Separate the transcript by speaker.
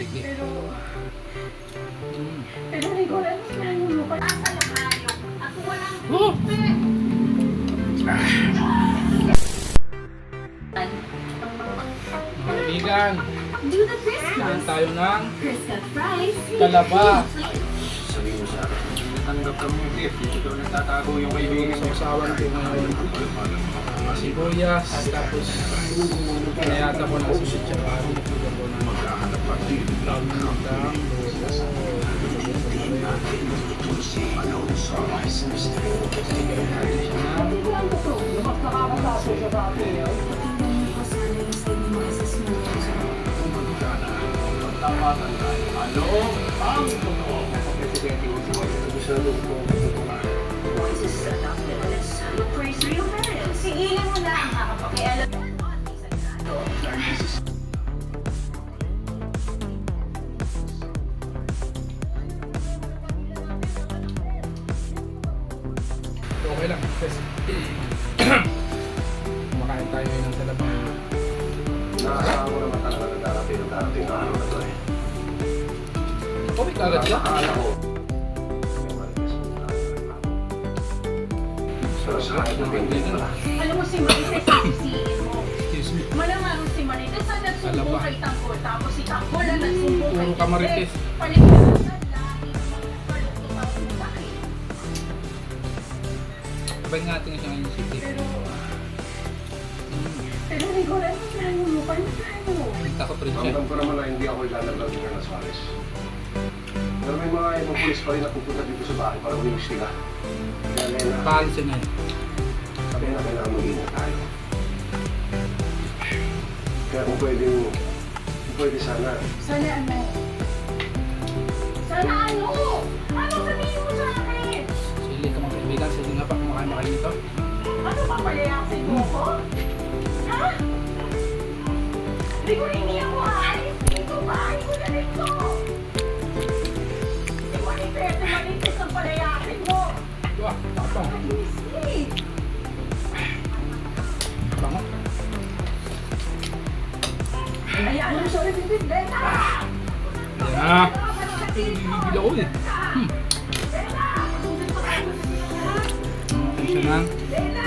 Speaker 1: Sige.
Speaker 2: Pero Rico, alam mo na yung lupa. Ang kalakayo. Ako walang
Speaker 1: Oh! Mga kaibigan,
Speaker 2: Do the Christmas.
Speaker 1: kain tayo ng
Speaker 2: Christmas fries.
Speaker 1: kalaba.
Speaker 3: Sabi mo sa akin, natanggap ka mong gift. Dito daw nagtatago yung kaibigan
Speaker 1: Sa usawan ko ngayon. Sibuyas, tapos pinayata ko ng susit siya. Pinagpugan ko ng
Speaker 3: magkahanap pa din.
Speaker 1: tamang
Speaker 3: Tawagan tayo. Ano ang totoo? Presidente ko si Juan. Gusto na ko tutukan.
Speaker 2: Sigilin mo na ang kakapakialam.
Speaker 1: okay lang. Kasi kumakain tayo ngayon ng kalaba.
Speaker 3: Nakasama ko naman talaga na darating na araw na to eh.
Speaker 1: Okay, kagad siya.
Speaker 3: Akala ko. May marites mo na. Pero sa akin ng hindi pala.
Speaker 2: Alam mo si Marites ang sisihin mo.
Speaker 1: Excuse me.
Speaker 2: Malamang si Marites ang nagsumbong
Speaker 1: Kalaba.
Speaker 2: kay Tanggol. Tapos si Tanggol ang nagsumbong kay
Speaker 1: Puro ka Marites.
Speaker 2: Palitan na lahi ng mga paluktot ang sakit.
Speaker 1: Sabay nga natin siya ngayon si Tip.
Speaker 2: Pero Rico, alam mo na yung lupa na tayo.
Speaker 1: Takot rin siya.
Speaker 3: Ramdam ko naman na hindi ako ilalaglag ng Las Suarez. Pero may mga ibang pulis pa rin na pupunta dito sa bahay para umiwas sila. Kaya Lena,
Speaker 1: Paalisin na yun.
Speaker 3: sabi na kailangan mag-ingat tayo. Kaya kung pwede sana,
Speaker 2: Sana ano? Sana ano? Ano sabihin mo sa akin?
Speaker 1: Sili ka mga kaibigan. Sige nga pa, kumakain makain ito.
Speaker 2: Ano papalayasin mo ko? Ha? Rico, hindi ako aalis dito. Bahay ko na dito. Si Marites ang palayasin mo.
Speaker 1: Wah, tapang.
Speaker 2: Easy.
Speaker 1: Bango.
Speaker 2: Hayaan mo siya ulit yung Lena!
Speaker 1: Yan na. Gigil ako eh. Atensyon lang.
Speaker 2: Lena!